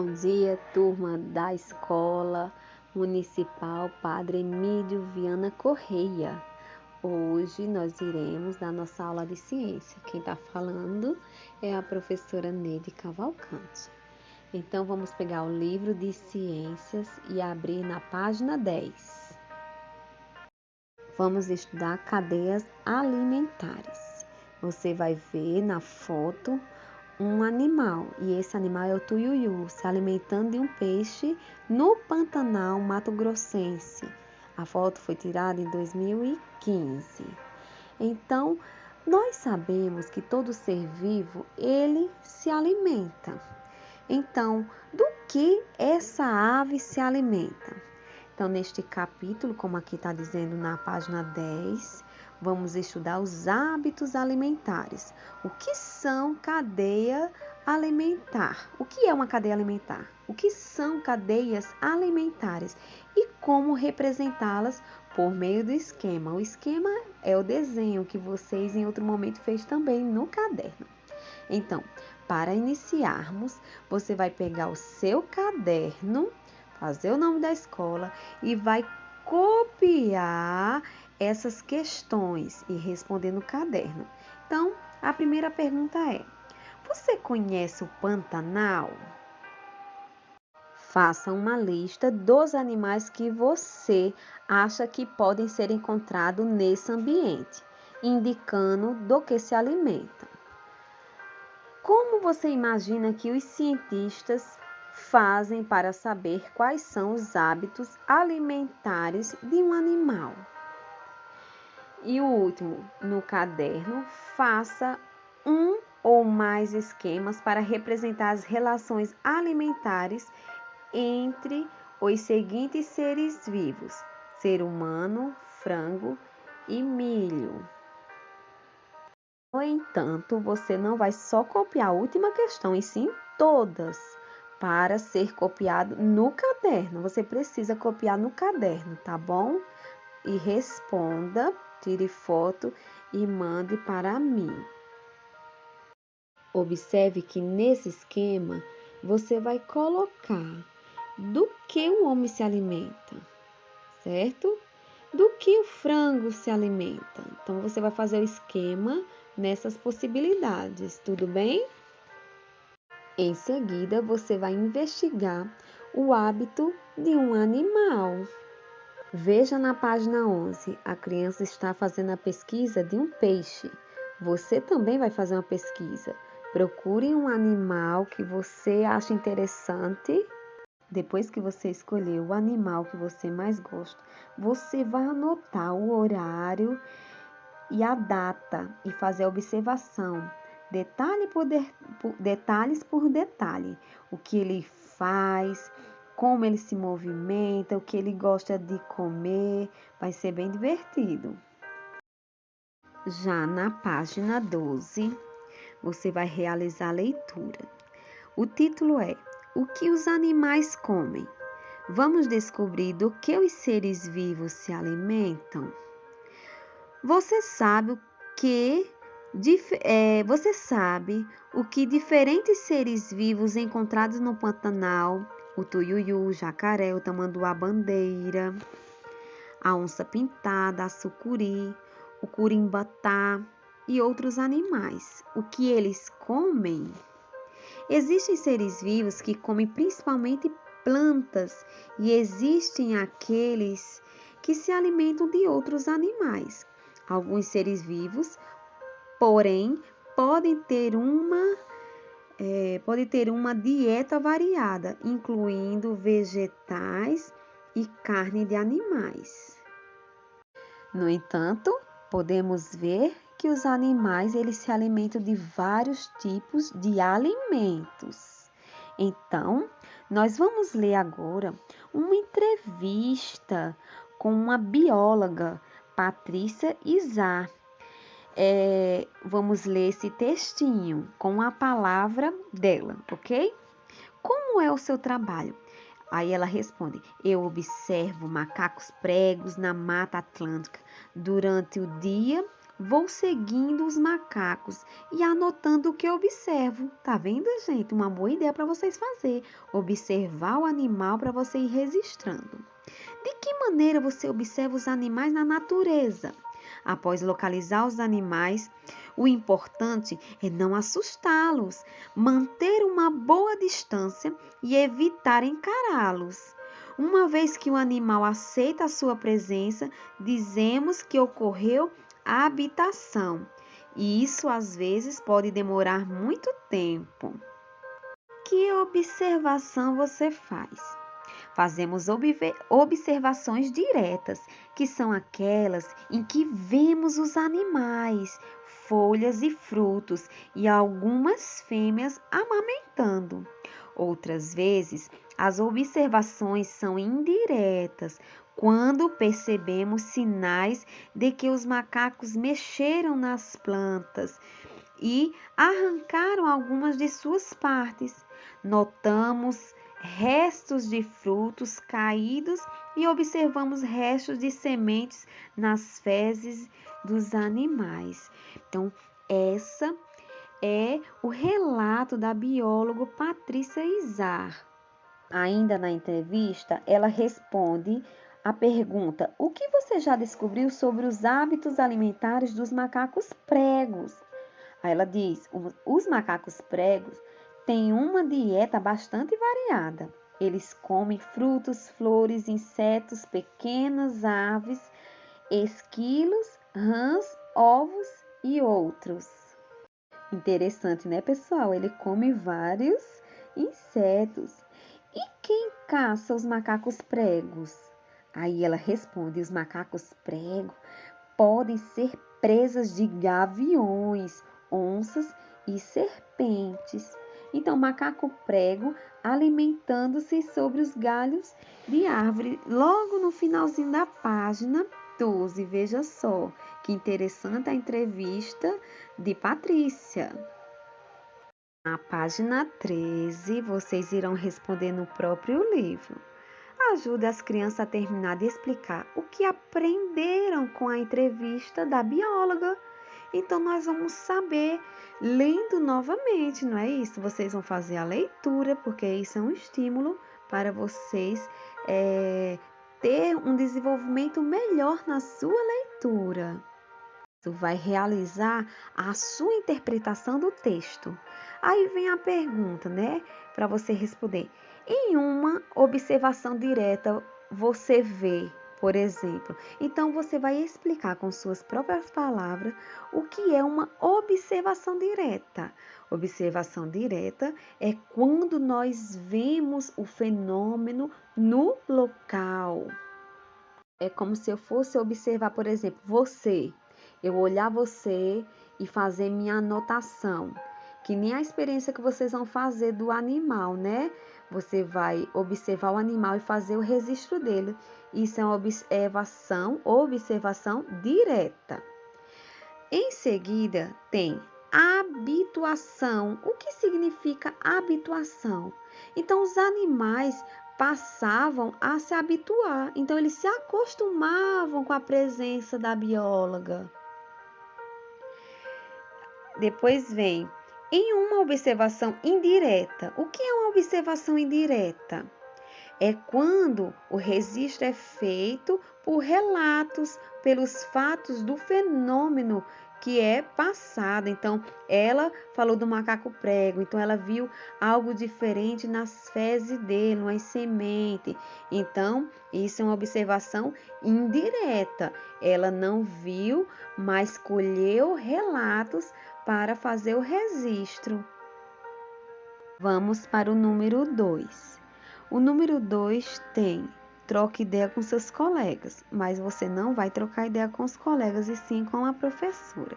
Bom dia, turma da Escola Municipal Padre Emílio Viana Correia. Hoje nós iremos dar nossa aula de ciência. Quem está falando é a professora Neide Cavalcante. Então vamos pegar o livro de ciências e abrir na página 10. Vamos estudar cadeias alimentares. Você vai ver na foto um animal, e esse animal é o tuiuiu, se alimentando de um peixe no Pantanal mato-grossense. A foto foi tirada em 2015. Então, nós sabemos que todo ser vivo, ele se alimenta. Então, do que essa ave se alimenta? Então, neste capítulo, como aqui está dizendo na página 10, vamos estudar os hábitos alimentares. O que são cadeia alimentar? O que é uma cadeia alimentar? O que são cadeias alimentares? E como representá-las por meio do esquema? O esquema é o desenho que vocês em outro momento fez também no caderno. Então, para iniciarmos, você vai pegar o seu caderno, fazer o nome da escola e vai copiar essas questões e responder no caderno. Então, a primeira pergunta é: você conhece o Pantanal? Faça uma lista dos animais que você acha que podem ser encontrados nesse ambiente, indicando do que se alimentam. Como você imagina que os cientistas fazem para saber quais são os hábitos alimentares de um animal? E o último, no caderno, faça um ou mais esquemas para representar as relações alimentares entre os seguintes seres vivos: ser humano, frango e milho. No entanto, você não vai só copiar a última questão, e sim todas, para ser copiado no caderno. Você precisa copiar no caderno, tá bom? E responda, tire foto e mande para mim. Observe que nesse esquema você vai colocar do que o homem se alimenta, certo? Do que o frango se alimenta. Então, você vai fazer o esquema nessas possibilidades, tudo bem? Em seguida, você vai investigar o hábito de um animal. Veja na página 11, a criança está fazendo a pesquisa de um peixe. Você também vai fazer uma pesquisa. Procure um animal que você acha interessante. Depois que você escolher o animal que você mais gosta, você vai anotar o horário e a data e fazer a observação, detalhes por detalhe, o que ele faz, como ele se movimenta, o que ele gosta de comer, vai ser bem divertido. Já na página 12, você vai realizar a leitura. O título é: O que os animais comem? Vamos descobrir do que os seres vivos se alimentam? Você sabe o que diferentes seres vivos encontrados no Pantanal, o tuiuiu, o jacaré, o tamanduá-bandeira, a onça-pintada, a sucuri, o curimbatá e outros animais, o que eles comem? Existem seres vivos que comem principalmente plantas e existem aqueles que se alimentam de outros animais. Alguns seres vivos, porém, podem ter uma dieta variada, incluindo vegetais e carne de animais. No entanto, podemos ver que os animais eles se alimentam de vários tipos de alimentos. Então, nós vamos ler agora uma entrevista com uma bióloga, Patrícia Izar. Vamos ler esse textinho com a palavra dela, ok? Como é o seu trabalho? Aí ela responde: eu observo macacos pregos na Mata Atlântica. Durante o dia, vou seguindo os macacos e anotando o que observo. Tá vendo, gente? Uma boa ideia para vocês fazer. Observar o animal para você ir registrando. De que maneira você observa os animais na natureza? Após localizar os animais, o importante é não assustá-los, manter uma boa distância e evitar encará-los. Uma vez que o animal aceita a sua presença, dizemos que ocorreu a habitação. E isso às vezes pode demorar muito tempo. Que observação você faz? Fazemos observações diretas, que são aquelas em que vemos os animais, folhas e frutos e algumas fêmeas amamentando. Outras vezes, as observações são indiretas, quando percebemos sinais de que os macacos mexeram nas plantas e arrancaram algumas de suas partes. Notamos restos de frutos caídos e observamos restos de sementes nas fezes dos animais. Então, essa é o relato da bióloga Patrícia Izar. Ainda na entrevista, ela responde a pergunta: o que você já descobriu sobre os hábitos alimentares dos macacos pregos? Aí ela diz: os macacos pregos têm uma dieta bastante variada. Eles comem frutos, flores, insetos, pequenas aves, esquilos, rãs, ovos e outros. Interessante, né, pessoal? Ele come vários insetos. E quem caça os macacos pregos? Aí ela responde: os macacos pregos podem ser presas de gaviões, onças e serpentes. Então, macaco prego alimentando-se sobre os galhos de árvore. Logo no finalzinho da página 12, veja só que interessante a entrevista de Patrícia. Na página 13, vocês irão responder no próprio livro. Ajude as crianças a terminar de explicar o que aprenderam com a entrevista da bióloga. Então, nós vamos saber lendo novamente, não é isso? Vocês vão fazer a leitura, porque isso é um estímulo para vocês ter um desenvolvimento melhor na sua leitura. Você vai realizar a sua interpretação do texto. Aí vem a pergunta, né? Para você responder. Em uma observação direta, você vê, por exemplo. Então, você vai explicar com suas próprias palavras o que é uma observação direta. Observação direta é quando nós vemos o fenômeno no local. É como se eu fosse observar, por exemplo, você. Eu olhar você e fazer minha anotação. Que nem a experiência que vocês vão fazer do animal, né? Você vai observar o animal e fazer o registro dele. Isso é uma observação direta. Em seguida, tem habituação. O que significa habituação? Então, os animais passavam a se habituar. Então, eles se acostumavam com a presença da bióloga. Depois vem, em uma observação indireta. O que é uma observação indireta? É quando o registro é feito por relatos, pelos fatos do fenômeno que é passado. Então, ela falou do macaco prego, então ela viu algo diferente nas fezes dele, umas sementes. Então, isso é uma observação indireta. Ela não viu, mas colheu relatos para fazer o registro. Vamos para o número 2. O número 2 tem: troque ideia com seus colegas, mas você não vai trocar ideia com os colegas e sim com a professora.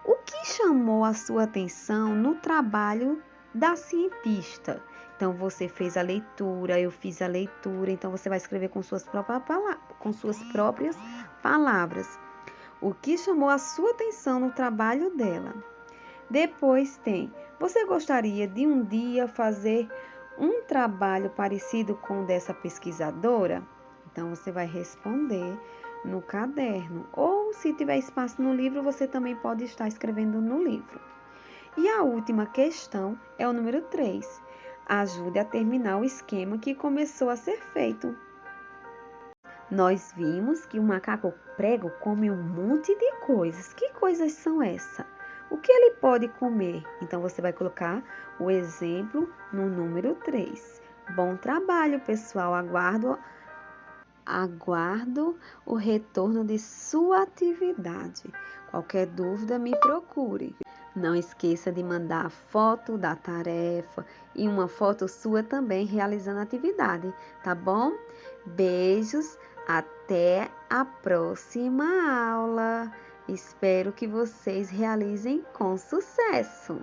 O que chamou a sua atenção no trabalho da cientista? Então, você fez a leitura, eu fiz a leitura, então você vai escrever com suas próprias palavras. O que chamou a sua atenção no trabalho dela? Depois tem: você gostaria de um dia fazer um trabalho parecido com o dessa pesquisadora? Então, você vai responder no caderno. Ou, se tiver espaço no livro, você também pode estar escrevendo no livro. E a última questão é o número 3. Ajude a terminar o esquema que começou a ser feito. Nós vimos que o macaco prego come um monte de coisas. Que coisas são essas? O que ele pode comer? Então, você vai colocar o exemplo no número 3. Bom trabalho, pessoal. Aguardo o retorno de sua atividade. Qualquer dúvida, me procure. Não esqueça de mandar a foto da tarefa e uma foto sua também realizando a atividade, tá bom? Beijos, até a próxima aula. Espero que vocês realizem com sucesso.